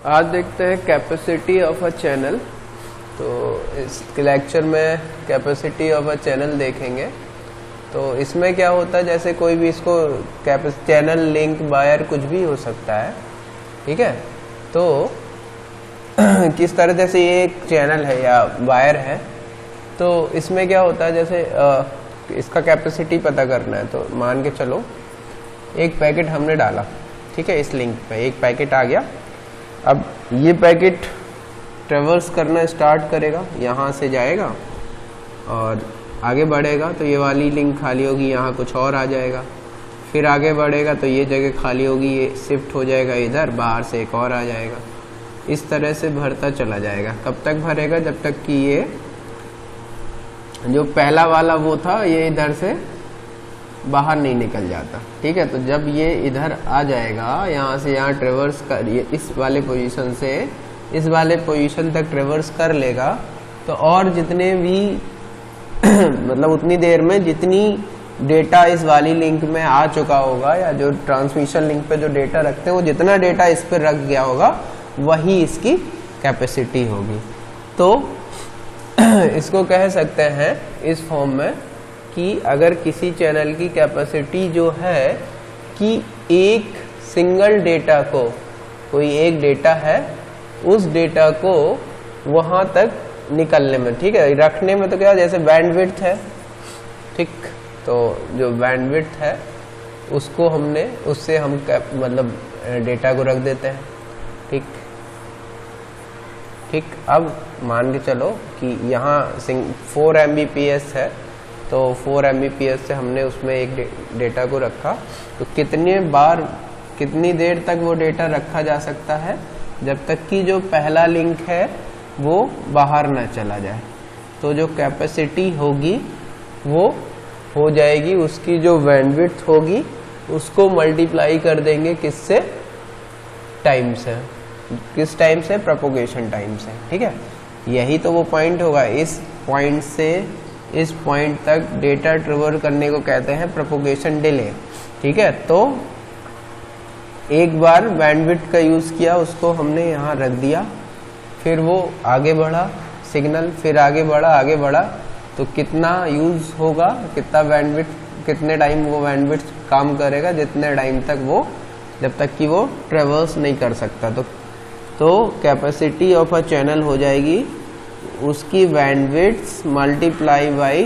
आज देखते हैं कैपेसिटी ऑफ अ चैनल। तो इस लेक्चर में कैपेसिटी ऑफ अ चैनल देखेंगे। तो इसमें क्या होता है, जैसे कोई भी इसको चैनल, लिंक, वायर कुछ भी हो सकता है, ठीक है। तो किस तरह, जैसे ये एक चैनल है या वायर है, तो इसमें क्या होता है, जैसे इसका कैपेसिटी पता करना है। तो मान के चलो एक पैकेट हमने डाला, ठीक है, इस लिंक पे एक पैकेट आ गया। अब ये पैकेट ट्रेवर्स करना स्टार्ट करेगा, यहाँ से जाएगा और आगे बढ़ेगा तो ये वाली लिंक खाली होगी, यहाँ कुछ और आ जाएगा। फिर आगे बढ़ेगा तो ये जगह खाली होगी, ये शिफ्ट हो जाएगा इधर, बाहर से एक और आ जाएगा। इस तरह से भरता चला जाएगा। कब तक भरेगा? जब तक कि ये जो पहला वाला वो था ये इधर से बाहर नहीं निकल जाता, ठीक है। तो जब ये इधर आ जाएगा, यहाँ से यहाँ ट्रेवर्स कर, ये इस वाले पोजीशन से इस वाले पोजीशन तक ट्रेवर्स कर लेगा, तो और जितने भी मतलब उतनी देर में जितनी डेटा इस वाली लिंक में आ चुका होगा, या जो ट्रांसमिशन लिंक पे जो डेटा रखते हैं वो जितना डेटा इस पर रख गया होगा वही इसकी कैपेसिटी होगी। तो इसको कह सकते हैं इस फॉर्म में कि अगर किसी चैनल की कैपेसिटी जो है कि एक सिंगल डेटा को, कोई एक डेटा है, उस डेटा को वहां तक निकलने में, ठीक है, रखने में, तो क्या जैसे बैंडविड्थ है, ठीक, तो जो बैंडविड्थ है उसको हमने, उससे हम मतलब डेटा को रख देते हैं, ठीक ठीक। अब मान के चलो कि यहाँ 4 Mbps है, तो 4 Mbps से हमने उसमें एक डेटा को रखा। तो कितने बार, कितनी देर तक वो डेटा रखा जा सकता है? जब तक कि जो पहला लिंक है वो बाहर ना चला जाए। तो जो कैपेसिटी होगी वो हो जाएगी, उसकी जो बैंडविड्थ होगी उसको मल्टीप्लाई कर देंगे किससे? टाइम से। किस टाइम से? प्रोपोगेशन टाइम से, ठीक है। यही तो वो पॉइंट होगा। इस पॉइंट से इस पॉइंट तक डेटा ट्रेवल करने को कहते हैं प्रोपोगेशन डिले, ठीक है। तो एक बार बैंडविड्थ का यूज किया, उसको हमने यहाँ रख दिया, फिर वो आगे बढ़ा सिग्नल, फिर आगे बढ़ा, तो कितना यूज होगा, कितना बैंडविड्थ, कितने टाइम वो बैंडविड्थ काम करेगा? जितने टाइम तक वो, जब तक कि वो ट्रेवर्स नहीं कर सकता। तो कैपेसिटी ऑफ अ चैनल हो जाएगी उसकी bandwidth multiply by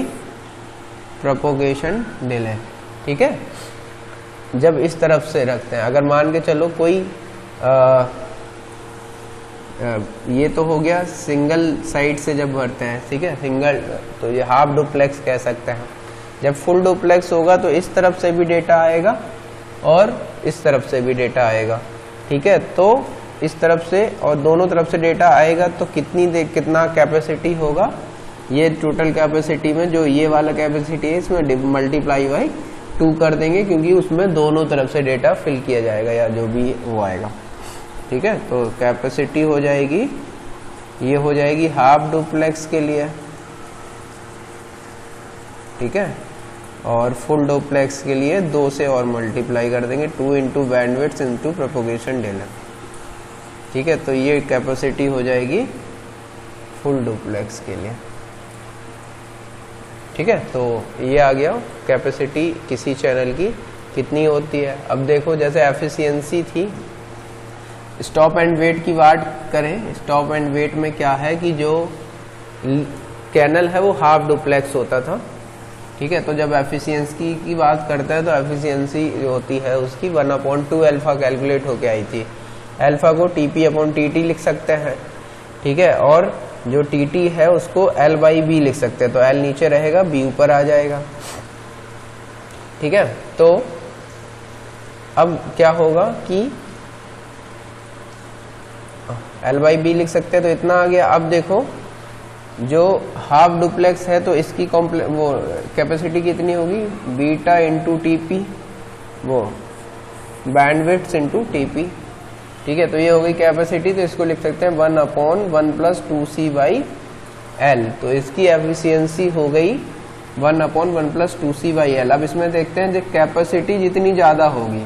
propagation delay, ठीक है। जब इस तरफ से रखते हैं, अगर मान के चलो कोई ये तो हो गया सिंगल साइड से जब भरते हैं, ठीक है, सिंगल, तो ये हाफ डुप्लेक्स कह सकते हैं। जब फुल डुप्लेक्स होगा तो इस तरफ से भी डेटा आएगा और इस तरफ से भी डेटा आएगा, ठीक है। तो इस तरफ से और दोनों तरफ से डेटा आएगा, तो कितना कैपेसिटी होगा? ये टोटल कैपेसिटी में जो ये वाला कैपेसिटी है इसमें मल्टीप्लाई बाई 2 कर देंगे, क्योंकि उसमें दोनों तरफ से डेटा फिल किया जाएगा या जो भी वो आएगा, ठीक है। तो कैपेसिटी हो जाएगी, ये हो जाएगी हाफ डुप्लेक्स के लिए, ठीक है, और फुल डुप्लेक्स के लिए 2 से और मल्टीप्लाई कर देंगे, 2 into bandwidth into propagation delay, ठीक है। तो ये कैपेसिटी हो जाएगी फुल डुप्लेक्स के लिए, ठीक है। तो ये आ गया कैपेसिटी किसी चैनल की कितनी होती है। अब देखो, जैसे एफिशिएंसी थी, स्टॉप एंड वेट की बात करें। स्टॉप एंड वेट में क्या है कि जो चैनल है वो हाफ डुप्लेक्स होता था, ठीक है। तो जब एफिशिएंसी की बात करते हैं तो एफिशिएंसी जो होती है उसकी 1/2 अल्फा कैलकुलेट होके आई थी। अल्फा को TP/TT लिख सकते हैं, ठीक है, और जो TT है उसको L/B लिख सकते हैं। तो L नीचे रहेगा, B ऊपर आ जाएगा, ठीक है। तो अब क्या होगा कि L/B लिख सकते हैं, तो इतना आ गया। अब देखो, जो हाफ डुप्लेक्स है तो इसकी वो कैपेसिटी कितनी होगी? बीटा इंटू TP, वो बैंडविड्थ इंटू TP, ठीक है। तो ये हो गई कैपेसिटी। तो इसको लिख सकते हैं 1/1 + 2C/L। तो इसकी एफिशिएंसी हो गई 1/1 + 2C/L। अब इसमें देखते हैं, जो कैपेसिटी जितनी ज्यादा होगी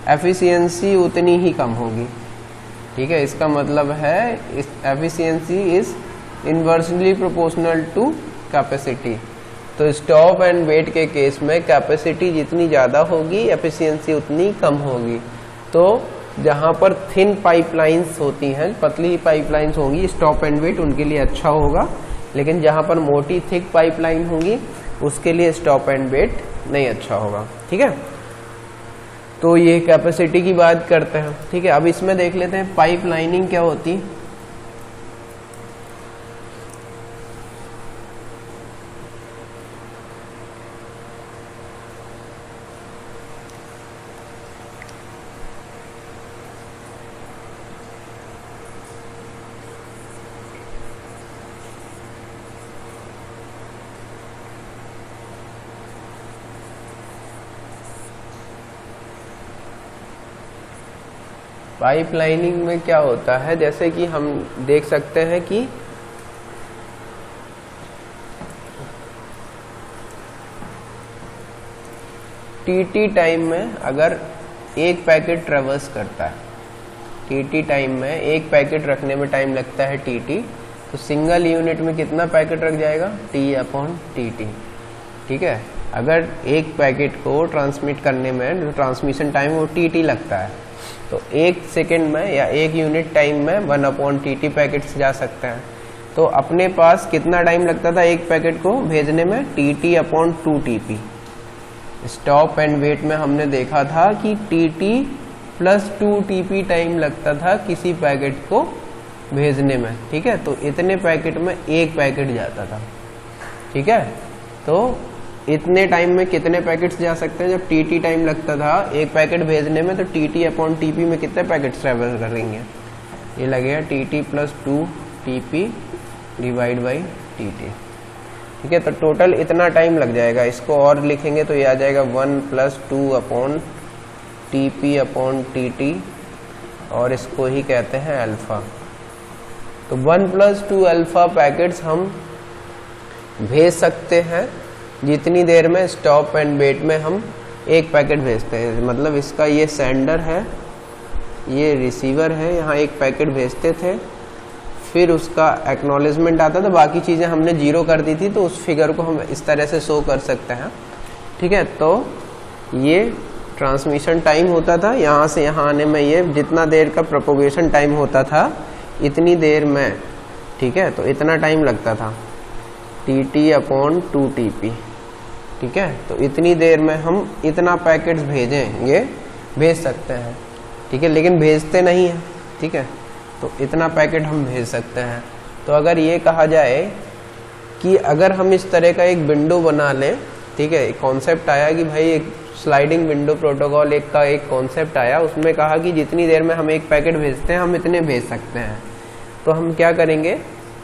एफिशिएंसी उतनी ही कम होगी, ठीक है, इसका मतलब है efficiency is inversely proportional to capacity. तो स्टॉप एंड वेट के केस में कैपेसिटी जितनी ज़्यादा होगी एफिशिएंसी उतनी कम होगी। तो जहाँ पर थिन पाइपलाइंस होती हैं, पतली पाइपलाइंस होंगी, स्टॉप एंड वेट उनके लिए अच्छा होगा, लेकिन जहाँ पर मोटी थिक पाइपलाइन होंगी उसके लिए स्टॉप एंड वेट नहीं अच्छा होगा। ठीक है, तो ये कैपेसिटी की बात करते हैं। ठीक है, अब इसमें देख लेते हैं पाइप लाइनिंग क्या होती। पाइप लाइनिंग में क्या होता है, जैसे कि हम देख सकते हैं कि टीटी टाइम में अगर एक पैकेट ट्रेवर्स करता है, टीटी टाइम में एक पैकेट रखने में टाइम लगता है टीटी, तो सिंगल यूनिट में कितना पैकेट रख जाएगा, टी अपॉन टीटी। ठीक है, अगर एक पैकेट को ट्रांसमिट करने में जो ट्रांसमिशन टाइम वो टीटी लगता है, तो एक सेकेंड में या एक यूनिट टाइम में 1/tt पैकेट्स जा सकते हैं। तो अपने पास कितना टाइम लगता था एक पैकेट को भेजने में, tt/2tp। स्टॉप एंड वेट में हमने देखा था कि tt+2tp टाइम लगता था किसी पैकेट को भेजने में। ठीक है, तो इतने पैकेट में एक पैकेट जाता था। ठीक है, तो इतने टाइम में कितने पैकेट्स जा सकते हैं, जब टीटी टाइम लगता था एक पैकेट भेजने में, तो tt/tp में कितने पैकेट्स ट्रेवल करेंगे, ये लगेगा tt+2tp डिवाइड बाई tt। ठीक है, तो टोटल इतना टाइम लग जाएगा। इसको और लिखेंगे तो ये आ जाएगा 1+2/tp/tt, और इसको ही कहते हैं अल्फा। तो 1+2 अल्फा पैकेट्स हम भेज सकते हैं जितनी देर में स्टॉप एंड वेट में हम एक पैकेट भेजते हैं। मतलब इसका ये सेंडर है, ये रिसीवर है, यहाँ एक पैकेट भेजते थे, फिर उसका एक्नॉलेजमेंट आता था, बाकी चीज़ें हमने जीरो कर दी थी, तो उस फिगर को हम इस तरह से शो कर सकते हैं। ठीक है, तो ये ट्रांसमिशन टाइम होता था, यहाँ से यहाँ आने में ये जितना देर का प्रोपोगेशन टाइम होता था इतनी देर में, ठीक है, तो इतना टाइम लगता था tt/2tp। ठीक है, तो इतनी देर में हम इतना पैकेट्स भेज सकते हैं। ठीक है, लेकिन भेजते नहीं हैं। ठीक है, तो इतना पैकेट हम भेज सकते हैं। तो अगर ये कहा जाए कि अगर हम इस तरह का एक विंडो बना लें, ठीक है, एक कॉन्सेप्ट आया कि भाई एक स्लाइडिंग विंडो प्रोटोकॉल एक कॉन्सेप्ट आया, उसमें कहा कि जितनी देर में हम एक पैकेट भेजते हैं हम इतने भेज सकते हैं। तो हम क्या करेंगे,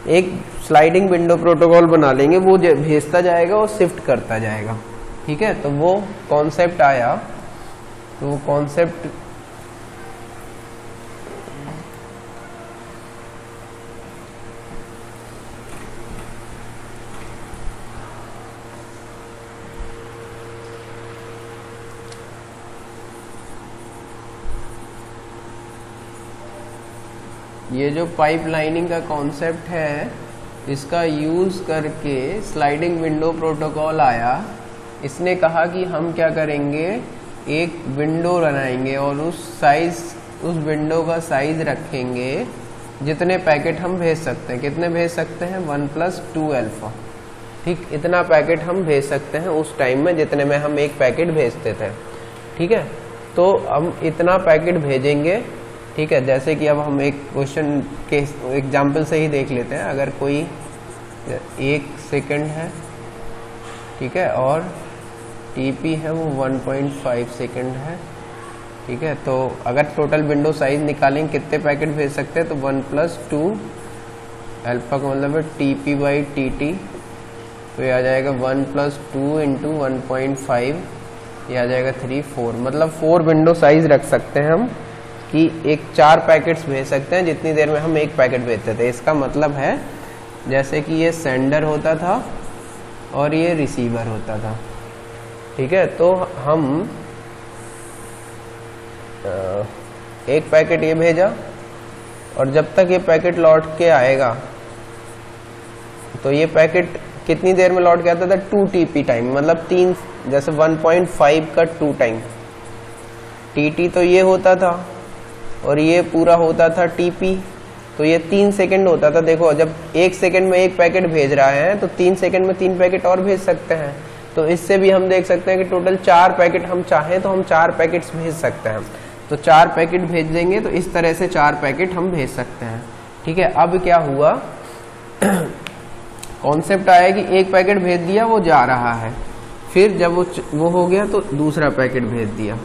एक स्लाइडिंग विंडो प्रोटोकॉल बना लेंगे, वो भेजता जाएगा और शिफ्ट करता जाएगा। ठीक है, तो वो कॉन्सेप्ट आया, तो वो कॉन्सेप्ट ये जो पाइप लाइनिंग का कॉन्सेप्ट है, इसका यूज़ करके स्लाइडिंग विंडो प्रोटोकॉल आया। इसने कहा कि हम क्या करेंगे, एक विंडो बनाएंगे और उस विंडो का साइज रखेंगे जितने पैकेट हम भेज सकते हैं। कितने भेज सकते हैं, 1+2 अल्फा। ठीक, इतना पैकेट हम भेज सकते हैं उस टाइम में जितने में हम एक पैकेट भेजते थे। ठीक है, तो हम इतना पैकेट भेजेंगे। ठीक है, जैसे कि अब हम एक क्वेश्चन के एग्जाम्पल से ही देख लेते हैं। अगर कोई 1 सेकंड है, ठीक है, और टीपी है वो 1.5 सेकंड है। ठीक है, तो अगर टोटल विंडो साइज निकालेंगे कितने पैकेट भेज सकते हैं, तो 1+2 अल्फा का मतलब है tp/tt, तो ये आ जाएगा 1+2 × 1.5, ये आ जाएगा 3, 4, मतलब 4 विंडो साइज रख सकते हैं हम कि एक 4 पैकेट्स भेज सकते हैं जितनी देर में हम एक पैकेट भेजते थे। इसका मतलब है जैसे कि ये सेंडर होता था और ये रिसीवर होता था। ठीक है, तो हम एक पैकेट ये भेजा और जब तक ये पैकेट लौट के आएगा, तो ये पैकेट कितनी देर में लौट के आता था? 2 TP टाइम, मतलब 3, जैसे 1.5 का 2 टाइम। TT तो ये होता था और ये पूरा होता था TP, तो ये 3 सेकंड होता था। देखो जब 1 सेकंड में 1 पैकेट भेज रहा है तो 3 सेकंड में 3 पैकेट और भेज सकते हैं। तो इससे भी हम देख सकते हैं कि टोटल 4 पैकेट हम चाहें तो हम 4 पैकेट्स भेज सकते हैं। तो 4 पैकेट भेज देंगे तो इस तरह से 4 पैकेट हम भेज सकते हैं। ठीक है, अब क्या हुआ कॉन्सेप्ट आया कि एक पैकेट भेज दिया, वो जा रहा है, फिर जब वो हो गया तो दूसरा पैकेट भेज दिया,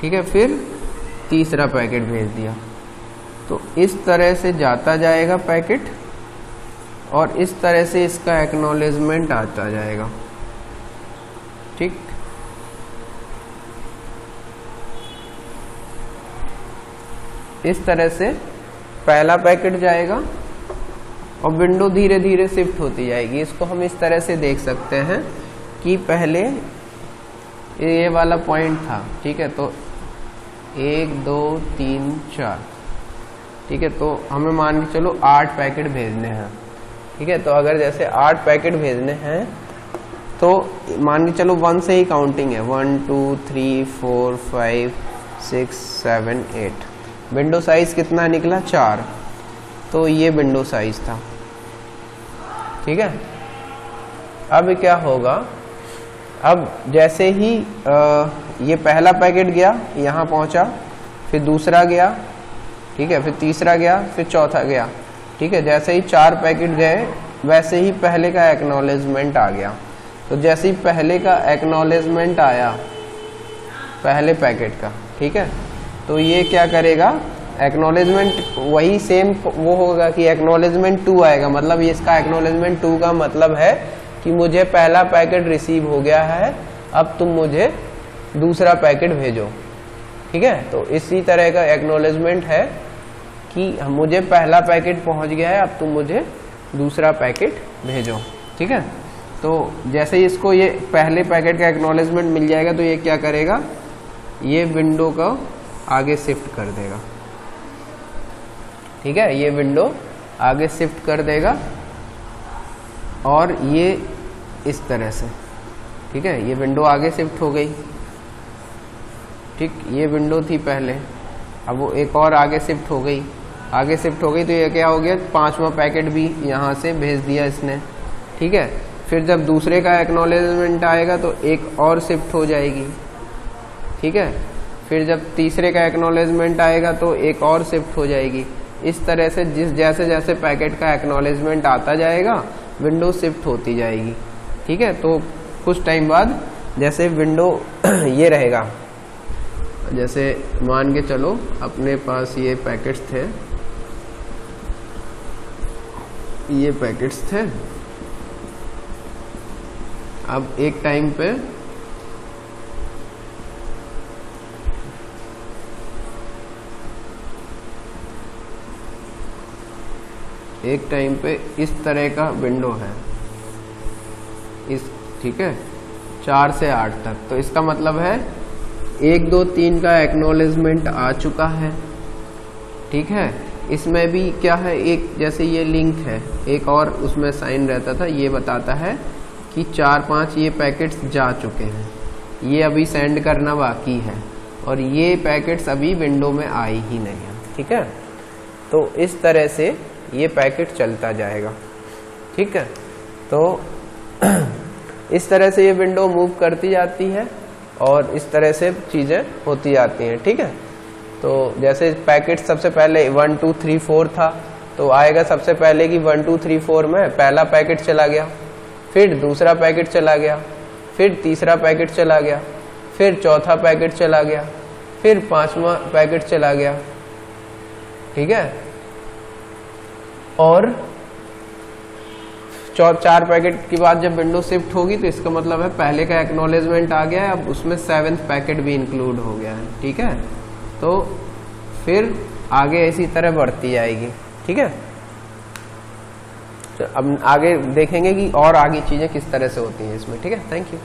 ठीक है, फिर तीसरा पैकेट भेज दिया। तो इस तरह से जाता जाएगा पैकेट और इस तरह से इसका एक्नॉलेजमेंट आता जाएगा। ठीक, इस तरह से पहला पैकेट जाएगा और विंडो धीरे धीरे शिफ्ट होती जाएगी। इसको हम इस तरह से देख सकते हैं कि पहले ये वाला पॉइंट था, ठीक है, तो 1 2 3 4, ठीक है, तो हमें मान के चलो 8 पैकेट भेजने हैं। ठीक है, तो अगर जैसे 8 पैकेट भेजने हैं तो मान के चलो 1 से ही काउंटिंग है, 1 2 3 4 5 6 7 8। विंडो साइज कितना निकला? 4। तो ये विंडो साइज था। ठीक है, अब क्या होगा, अब जैसे ही ये पहला पैकेट गया, यहाँ पहुंचा, फिर दूसरा गया, ठीक है, फिर तीसरा गया, फिर चौथा गया। ठीक है, जैसे ही 4 पैकेट गए वैसे ही पहले का एक्नॉलेजमेंट आ गया। तो जैसे ही पहले का एक्नॉलेजमेंट आया पहले पैकेट का, ठीक है, तो ये क्या करेगा, एक्नॉलेजमेंट वही सेम वो होगा कि एक्नॉलेजमेंट 2 आएगा। मतलब ये इसका एक्नॉलेजमेंट 2 का मतलब है कि मुझे पहला पैकेट रिसीव हो गया है, अब तुम मुझे दूसरा पैकेट भेजो। ठीक है, तो इसी तरह का एक्नॉलेजमेंट है कि मुझे पहला पैकेट पहुंच गया है, अब तुम मुझे दूसरा पैकेट भेजो। ठीक है, तो जैसे ही इसको ये पहले पैकेट का एक्नॉलेजमेंट मिल जाएगा तो ये क्या करेगा, ये विंडो को आगे शिफ्ट कर देगा। ठीक है, ये विंडो आगे शिफ्ट कर देगा और ये इस तरह से, ठीक है, ये विंडो आगे शिफ्ट हो गई। ठीक, ये विंडो थी पहले, अब वो एक और आगे शिफ्ट हो गई, आगे शिफ्ट हो गई, तो ये क्या हो गया, 5वां पैकेट भी यहाँ से भेज दिया इसने। ठीक है, फिर जब दूसरे का एक्नॉलेजमेंट आएगा तो एक और शिफ्ट हो जाएगी। ठीक है, फिर जब तीसरे का एक्नॉलेजमेंट आएगा तो एक और शिफ्ट हो जाएगी। इस तरह से जैसे जैसे पैकेट का एक्नॉलेजमेंट आता जाएगा विंडो शिफ्ट होती जाएगी। ठीक है, तो कुछ टाइम बाद जैसे विंडो ये रहेगा, जैसे मान के चलो अपने पास ये पैकेट्स थे, ये पैकेट्स थे, अब एक टाइम पे इस तरह का विंडो है, इस, ठीक है, 4 से 8 तक। तो इसका मतलब है 1 2 3 का एक्नॉलेजमेंट आ चुका है। ठीक है, इसमें भी क्या है, एक जैसे ये लिंक है, एक और उसमें साइन रहता था, ये बताता है कि 4 5 ये पैकेट्स जा चुके हैं, ये अभी सेंड करना बाकी है और ये पैकेट्स अभी विंडो में आई ही नहीं है। ठीक है, तो इस तरह से ये पैकेट चलता जाएगा। ठीक है, तो इस तरह से ये विंडो मूव करती जाती है और इस तरह से चीज़ें होती जाती हैं। ठीक है, तो जैसे पैकेट सबसे पहले 1 2 3 4 था, तो आएगा सबसे पहले कि 1 2 3 4 में पहला पैकेट चला गया, फिर दूसरा पैकेट चला गया, फिर तीसरा पैकेट चला गया, फिर चौथा पैकेट चला गया, फिर 5वां पैकेट चला गया। ठीक है, और 4 पैकेट के बाद जब विंडो शिफ्ट होगी तो इसका मतलब है पहले का एक्नॉलेजमेंट आ गया है, अब उसमें 7th पैकेट भी इंक्लूड हो गया है। ठीक है, तो फिर आगे इसी तरह बढ़ती जाएगी। ठीक है, तो अब आगे देखेंगे कि और आगे चीजें किस तरह से होती हैं इसमें। ठीक है, थैंक यू।